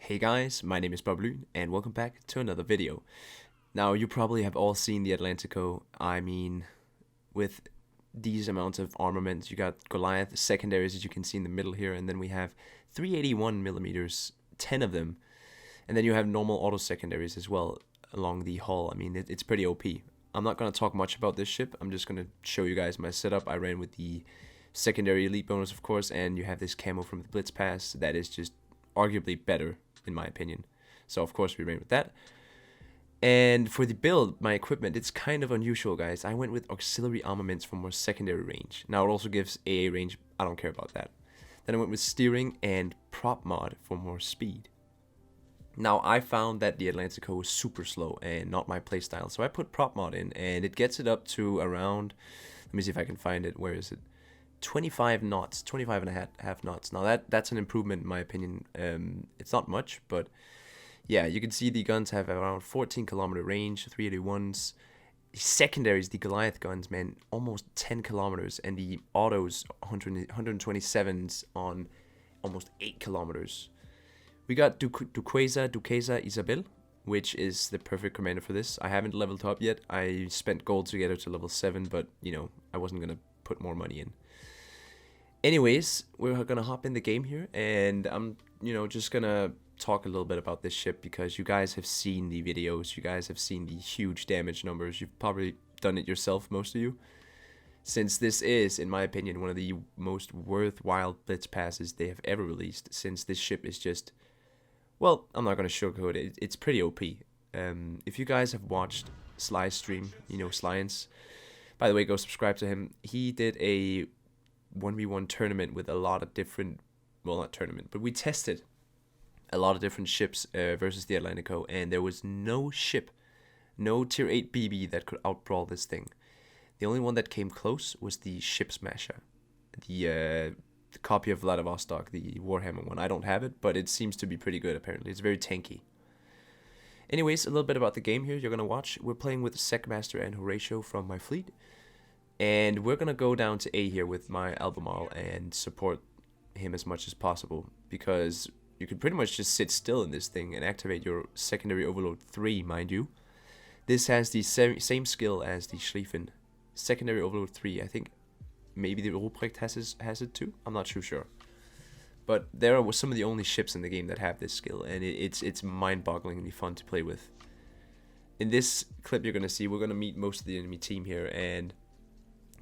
Hey guys, my name is BobLyn and welcome back to another video. Now you probably have all seen the Atlantico. I mean, with these amounts of armaments, you got Goliath secondaries as you can see in the middle here, and then we have 381 millimeters, 10 of them, and then you have normal auto secondaries as well along the hull. I mean, it's pretty OP. I'm not going to talk much about this ship. I'm just going to show you guys my setup. I ran with the secondary elite bonus, of course, and you have this camo from the Blitz Pass that is just arguably better in my opinion. So of course we ran with that. And for the build, my equipment, it's kind of unusual, guys. I went with auxiliary armaments for more secondary range. Now it also gives AA range. I don't care about that. Then I went with steering and prop mod for more speed. Now I found that the Atlantico was super slow and not my playstyle, so I put prop mod in and it gets it up to around, let me see if I can find it, where is it? 25 knots, 25 and a half knots. Now that's an improvement in my opinion. It's not much, but yeah, you can see the guns have around 14 kilometer range, 381s. The secondaries, the Goliath guns, man, almost 10 kilometers, and the autos 127s on almost 8 kilometers. We got Duquesa Isabel, which is the perfect commander for this. I haven't leveled up yet. I spent gold to get her to level 7, but you know, I wasn't gonna put more money in. Anyways, we're gonna hop in the game here, and I'm, just gonna talk a little bit about this ship because you guys have seen the videos, you guys have seen the huge damage numbers, you've probably done it yourself, most of you. Since this is, in my opinion, one of the most worthwhile blitz passes they have ever released, since this ship is just, well, I'm not gonna sugarcoat it, it's pretty OP. If you guys have watched Sly's stream, Sliance, by the way, go subscribe to him. He did a 1v1 tournament with a lot of different, well, not tournament, but we tested a lot of different ships versus the Atlantico, and there was no ship, no tier 8 BB that could outbrawl this thing. The only one that came close was the Ship Smasher, the copy of Vladivostok, the Warhammer one. I don't have it, but it seems to be pretty good apparently. It's very tanky. Anyways, a little bit about the game here you're going to watch. We're playing with Secmaster and Horatio from my fleet. And we're going to go down to A here with my Albemarle and support him as much as possible, because you can pretty much just sit still in this thing and activate your secondary overload 3, mind you. This has the same skill as the Schlieffen. Secondary overload 3, I think maybe the Ruprecht has it too, I'm not too sure. But there are some of the only ships in the game that have this skill, and it's mind-bogglingly fun to play with. In this clip you're going to see, we're going to meet most of the enemy team here, and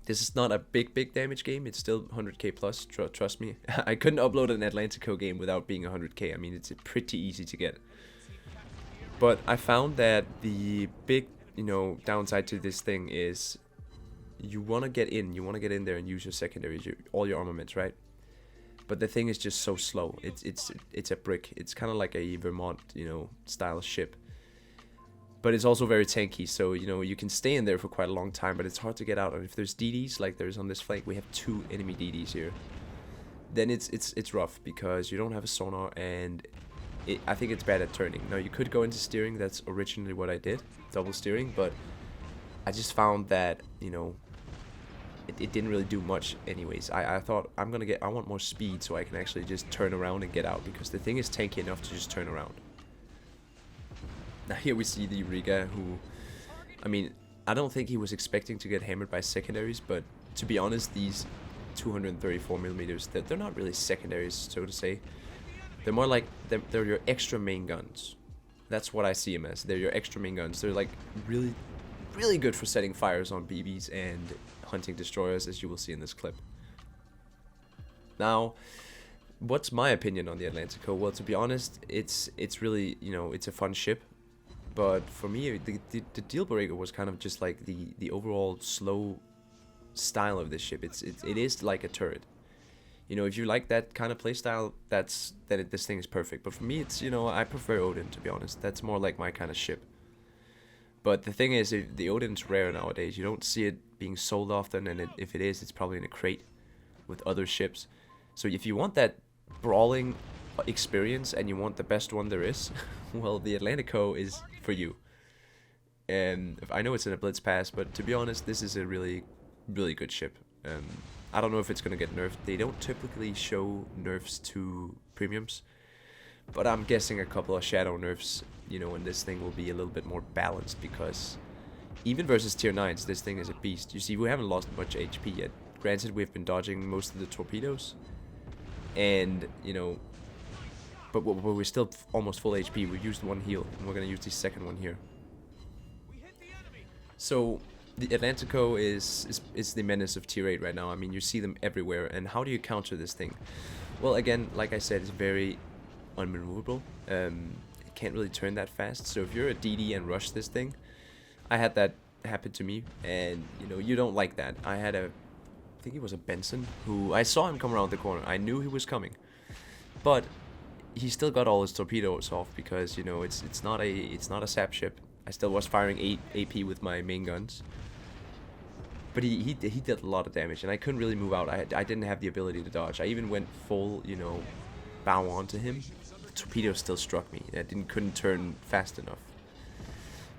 this is not a big damage game. It's still 100k plus, trust me. I couldn't upload an Atlantico game without being 100k. I mean, it's pretty easy to get. But I found that the big, downside to this thing is you want to get in. You want to get in there and use your secondaries, all your armaments, right? But the thing is just so slow. It's a brick. It's kind of like a Vermont, style ship. But it's also very tanky, so you can stay in there for quite a long time, but it's hard to get out. And if there's DDs like there's on this flank, we have 2 enemy DDs here, then it's rough because you don't have a sonar, and I think it's bad at turning. Now you could go into steering. That's originally what I did, double steering, but I just found that it didn't really do much anyways. I thought I want more speed so I can actually just turn around and get out, because the thing is tanky enough to just turn around. Now here we see the Riga, who, I mean, I don't think he was expecting to get hammered by secondaries, but to be honest, these 234 millimeters, they're not really secondaries, so to say. They're more like, they're your extra main guns. That's what I see them as. They're your extra main guns. They're like really good for setting fires on BBs and hunting destroyers, as you will see in this clip. Now, what's my opinion on the Atlantico? Well, to be honest, it's really, it's a fun ship. But for me, the deal breaker was kind of just like the overall slow style of this ship. It is like a turret. If you like that kind of playstyle, this thing is perfect. But for me, it's, I prefer Odin, to be honest. That's more like my kind of ship. But the thing is, the Odin's rare nowadays. You don't see it being sold often, and if it is, it's probably in a crate with other ships. So if you want that brawling experience and you want the best one there is, well, the Atlantico is for you. And I know it's in a blitz pass, but to be honest, this is a really good ship. I don't know if it's gonna get nerfed. They don't typically show nerfs to premiums, But I'm guessing a couple of shadow nerfs, you know, and this thing will be a little bit more balanced, because even versus tier 9s, this thing is a beast. You see, we haven't lost much HP yet. Granted, we've been dodging most of the torpedoes, and, you know, but we're still almost full HP. We used one heal, and we're going to use the second one here. So, the Atlantico is the menace of tier 8 right now. I mean, you see them everywhere, and how do you counter this thing? Well, again, like I said, it's very unmaneuverable. It can't really turn that fast, so if you're a DD and rush this thing, I had that happen to me, and, you know, you don't like that. I had I think he was a Benson, who, I saw him come around the corner. I knew he was coming, but he still got all his torpedoes off, because, you know, it's not a sap ship. I still was firing 8 AP with my main guns, but he did a lot of damage, and I couldn't really move out. I didn't have the ability to dodge. I even went full, you know, bow onto him. The torpedo still struck me. I couldn't turn fast enough.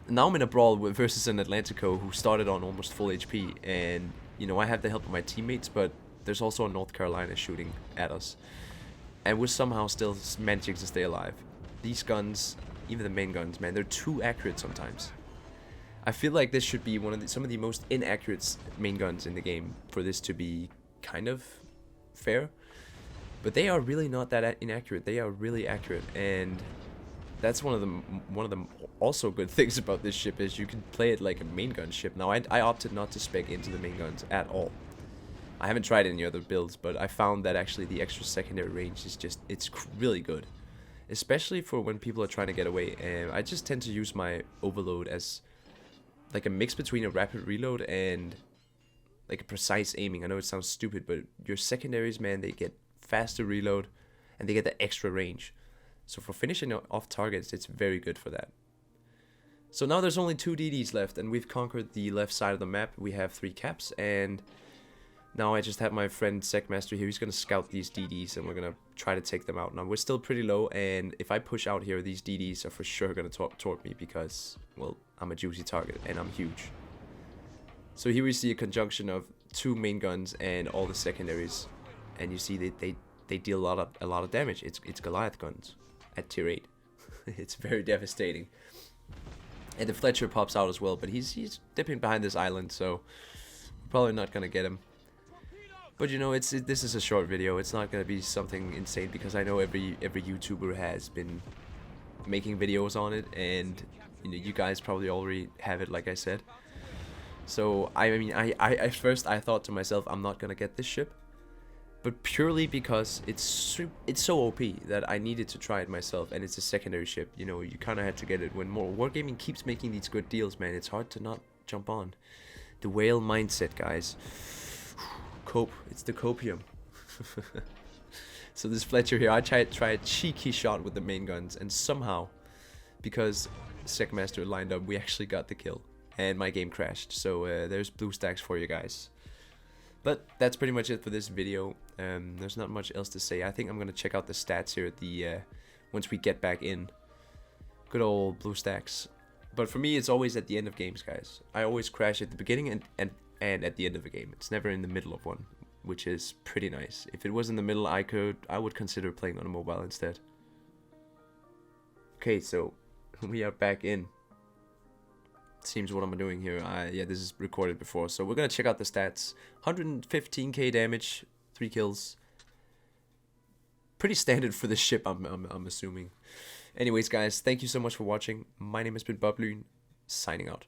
Now I'm in a brawl versus an Atlantico who started on almost full HP, and, you know, I have the help of my teammates, but there's also a North Carolina shooting at us, and we're somehow still managing to stay alive. These guns, even the main guns, man, they're too accurate sometimes. I feel like this should be some of the most inaccurate main guns in the game for this to be kind of fair, but they are really not that inaccurate. They are really accurate, and that's one of the also good things about this ship, is you can play it like a main gun ship. Now, I opted not to spec into the main guns at all. I haven't tried any other builds, but I found that actually the extra secondary range is it's really good, especially for when people are trying to get away. And I just tend to use my overload as like a mix between a rapid reload and like a precise aiming. I know it sounds stupid, but your secondaries, man, they get faster reload and they get the extra range. So for finishing off targets, it's very good for that. So now there's only 2 DDs left, and we've conquered the left side of the map. We have 3 caps, and now I just have my friend Secmaster here. He's going to scout these DDs, and we're going to try to take them out. Now, we're still pretty low, and if I push out here, these DDs are for sure going to torp me, because, well, I'm a juicy target, and I'm huge. So here we see a conjunction of 2 main guns and all the secondaries, and you see they deal a lot of damage. It's Goliath guns at tier 8. It's very devastating. And the Fletcher pops out as well, but he's dipping behind this island, so we're probably not gonna get him. But, you know, this is a short video. It's not gonna be something insane, because I know every YouTuber has been making videos on it, and, you know, you guys probably already have it, like I said. So I mean, I at first I thought to myself, I'm not gonna get this ship, but purely because it's so OP that I needed to try it myself, and it's a secondary ship. You know, you kind of had to get it. When Wargaming keeps making these good deals, man, it's hard to not jump on. The whale mindset, guys. Cope. It's the copium. So this Fletcher here, I tried a cheeky shot with the main guns, and somehow, because Secmaster lined up, we actually got the kill, and my game crashed. So there's blue stacks for you guys. But that's pretty much it for this video. There's not much else to say. I think I'm gonna check out the stats here at the once we get back in. Good old blue stacks. But for me, it's always at the end of games, guys. I always crash at the beginning and at the end of a game. It's never in the middle of one, which is pretty nice. If it was in the middle, I would consider playing on a mobile instead. Okay, so we are back in. Seems what I'm doing here. Yeah, this is recorded before, so we're gonna check out the stats. 115k damage, 3 kills. Pretty standard for this ship, I'm assuming. Anyways, guys, thank you so much for watching. My name has been BobLyn, signing out.